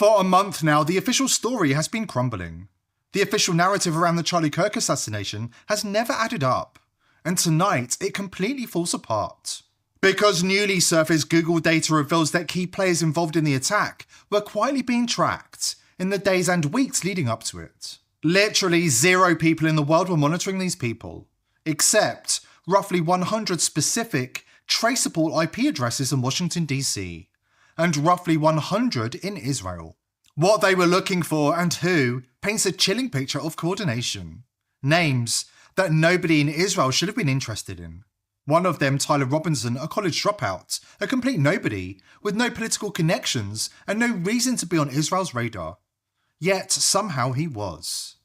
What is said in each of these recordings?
For a month now, the official story has been crumbling. The official narrative around the Charlie Kirk assassination has never added up, and tonight it completely falls apart. Because newly surfaced Google data reveals that key players involved in the attack were quietly being tracked in the days and weeks leading up to it. Literally 0 people in the world were monitoring these people, except roughly 100 specific, traceable IP addresses in Washington, D.C., and roughly 100 in Israel. What they were looking for and who paints a chilling picture of coordination. Names that nobody in Israel should have been interested in. One of them, Tyler Robinson, a college dropout, a complete nobody, with no political connections and no reason to be on Israel's radar. Yet somehow he was.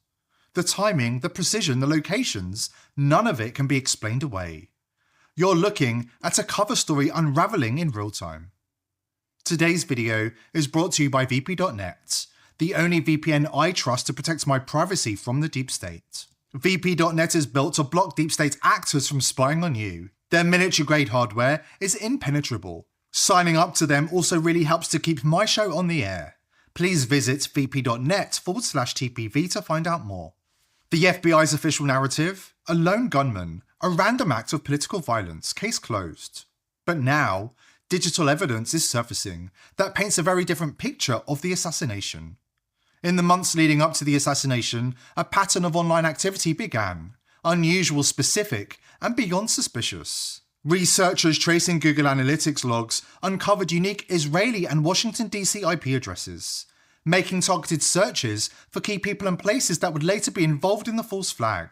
The timing, the precision, the locations, none of it can be explained away. You're looking at a cover story unraveling in real time. Today's video is brought to you by VP.net, the only VPN I trust to protect my privacy from the deep state. VP.net is built to block deep state actors from spying on you. Their military-grade hardware is impenetrable. Signing up to them also really helps to keep my show on the air. Please visit vp.net/TPV to find out more. The FBI's official narrative? A lone gunman, a random act of political violence, case closed. But now, digital evidence is surfacing that paints a very different picture of the assassination. In the months leading up to the assassination, a pattern of online activity began, unusual, specific, and beyond suspicious. Researchers tracing Google Analytics logs uncovered unique Israeli and Washington, D.C. IP addresses, making targeted searches for key people and places that would later be involved in the false flag.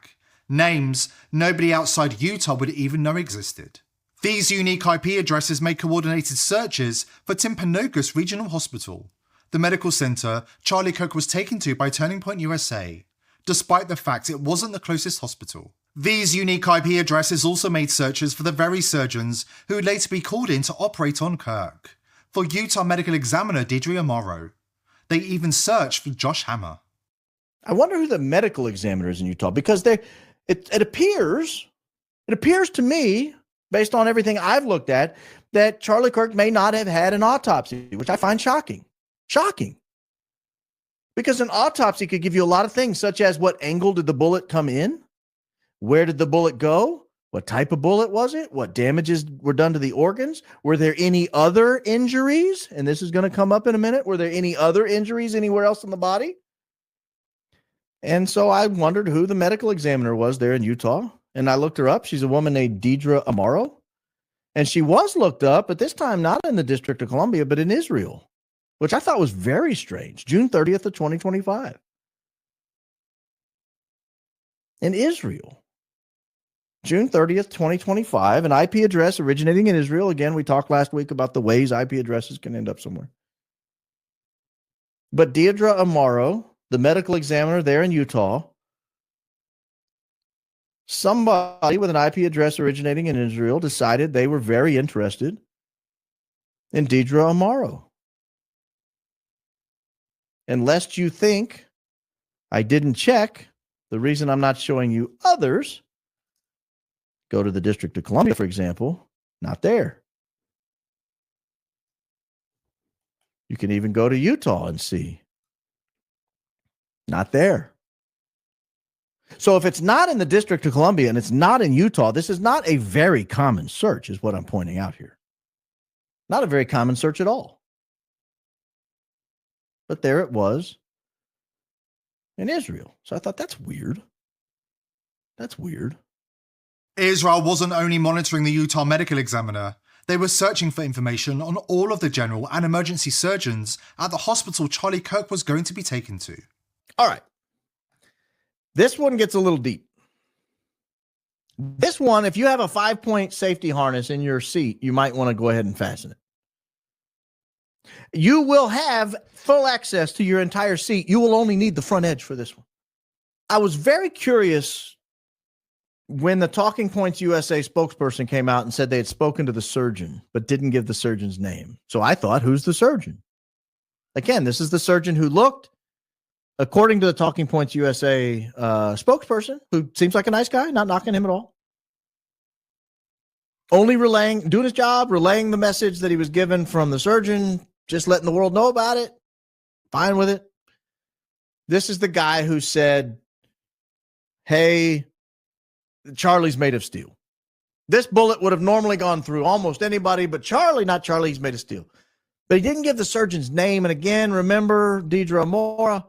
Names nobody outside Utah would even know existed. These unique IP addresses made coordinated searches for Timpanogos Regional Hospital, the medical center Charlie Kirk was taken to by Turning Point USA, despite the fact it wasn't the closest hospital. These unique IP addresses also made searches for the very surgeons who would later be called in to operate on Kirk, for Utah medical examiner Deidre Amaro. They even searched for Josh Hammer. I wonder who the medical examiner is in Utah, because it appears to me, based on everything I've looked at, that Charlie Kirk may not have had an autopsy, which I find shocking. Shocking. Because an autopsy could give you a lot of things, such as what angle did the bullet come in? Where did the bullet go? What type of bullet was it? What damages were done to the organs? Were there any other injuries? And this is going to come up in a minute. Were there any other injuries anywhere else in the body? And so I wondered who the medical examiner was there in Utah. And I looked her up. She's a woman named Deidre Amaro. And she was looked up, but this time not in the District of Columbia, but in Israel, which I thought was very strange. June 30th of 2025. In Israel. June 30th, 2025, an IP address originating in Israel. Again, we talked last week about the ways IP addresses can end up somewhere. But Deidre Amaro, the medical examiner there in Utah, somebody with an IP address originating in Israel decided they were very interested in Deidre Amaro. And lest you think I didn't check, the reason I'm not showing you others, go to the District of Columbia, for example, not there. You can even go to Utah and see. Not there. So if it's not in the District of Columbia and it's not in Utah, this is not a very common search, is what I'm pointing out here. Not a very common search at all. But there it was in Israel. So I thought, that's weird. That's weird. Israel wasn't only monitoring the Utah medical examiner, they were searching for information on all of the general and emergency surgeons at the hospital Charlie Kirk was going to be taken to. All right. This one gets a little deep. This one, if you have a 5-point safety harness in your seat, you might want to go ahead and fasten it. You will have full access to your entire seat. You will only need the front edge for this one. I was very curious when the Talking Points USA spokesperson came out and said they had spoken to the surgeon, but didn't give the surgeon's name. So I thought, who's the surgeon? Again, this is the surgeon who looked, according to the Talking Points USA spokesperson, who seems like a nice guy, not knocking him at all. Only doing his job, relaying the message that he was given from the surgeon, just letting the world know about it. fine with it. This is the guy who said, hey, Charlie's made of steel. This bullet would have normally gone through almost anybody, but not Charlie, he's made of steel. But he didn't give the surgeon's name. And again, remember, Deidre Mora,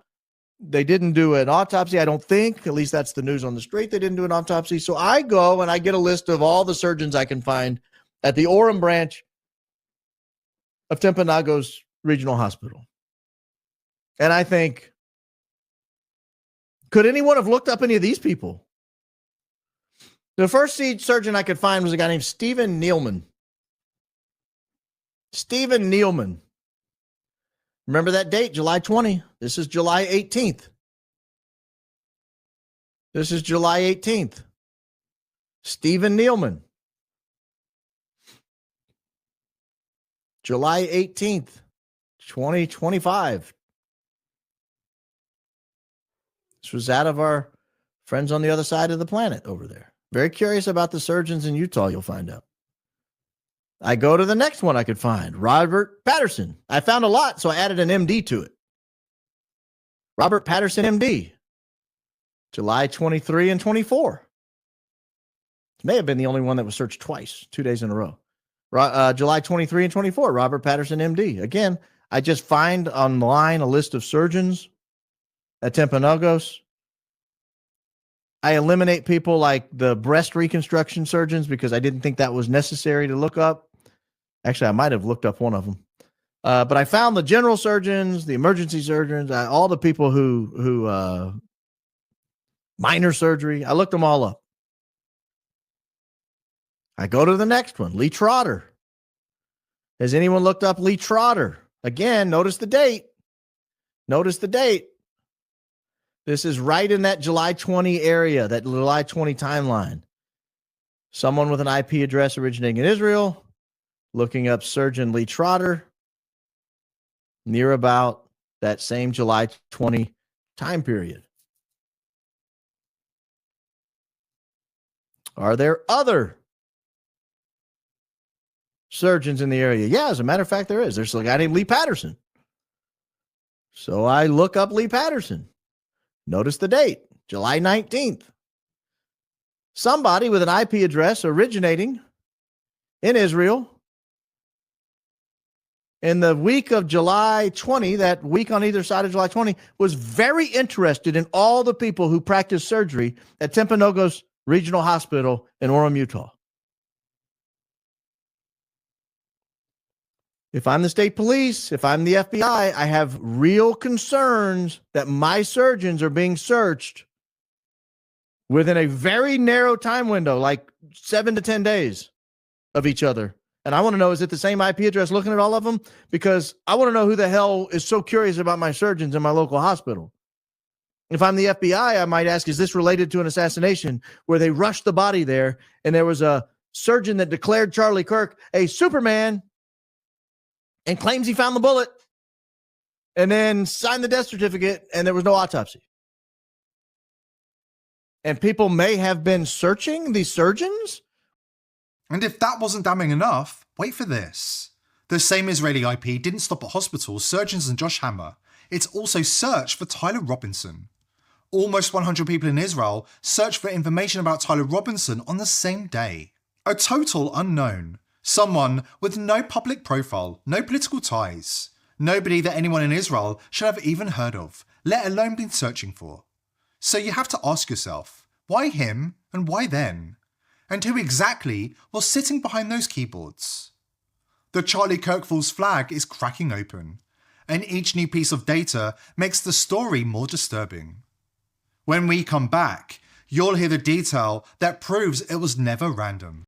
they didn't do an autopsy, I don't think. At least that's the news on the street. They didn't do an autopsy. So I go and I get a list of all the surgeons I can find at the Orem branch of Timpanogos Regional Hospital. And I think, could anyone have looked up any of these people? The first surgeon I could find was a guy named Stephen Nealman. Stephen Nealman. Remember that date, July 20. This is July 18th. This is July 18th. Stephen Nealman. July 18th, 2025. This was out of our friends on the other side of the planet over there. Very curious about the surgeons in Utah, you'll find out. I go to the next one I could find, Robert Patterson. I found a lot, so I added an MD to it. Robert Patterson, MD, July 23 and 24. This may have been the only one that was searched twice, 2 days in a row. July 23 and 24, Robert Patterson, MD. Again, I just find online a list of surgeons at Timpanogos. I eliminate people like the breast reconstruction surgeons because I didn't think that was necessary to look up. Actually, I might have looked up one of them. But I found the general surgeons, the emergency surgeons, all the people who minor surgery. I looked them all up. I go to the next one, Lee Trotter. Has anyone looked up Lee Trotter? Again, notice the date. Notice the date. This is right in that July 20 area, that July 20 timeline. Someone with an IP address originating in Israel, looking up surgeon Lee Trotter, near about that same July 20 time period. Are there other surgeons in the area? Yeah, as a matter of fact, there is. There's a guy named Lee Patterson. So I look up Lee Patterson. Notice the date, July 19th. Somebody with an IP address originating in Israel in the week of July 20, that week on either side of July 20, was very interested in all the people who practice surgery at Timpanogos Regional Hospital in Orem, Utah. If I'm the state police, if I'm the FBI, I have real concerns that my surgeons are being searched within a very narrow time window, like 7 to 10 days of each other. And I want to know, is it the same IP address looking at all of them? Because I want to know who the hell is so curious about my surgeons in my local hospital. If I'm the FBI, I might ask, is this related to an assassination where they rushed the body there and there was a surgeon that declared Charlie Kirk a Superman and claims he found the bullet and then signed the death certificate and there was no autopsy? And people may have been searching these surgeons? And if that wasn't damning enough, wait for this. The same Israeli IP didn't stop at hospitals, surgeons and Josh Hammer. It's also searched for Tyler Robinson. Almost 100 people in Israel searched for information about Tyler Robinson on the same day. A total unknown. Someone with no public profile, no political ties. Nobody that anyone in Israel should have even heard of, let alone been searching for. So you have to ask yourself, why him and why then? And who exactly was sitting behind those keyboards? The Charlie Kirk false flag is cracking open, and each new piece of data makes the story more disturbing. When we come back, you'll hear the detail that proves it was never random.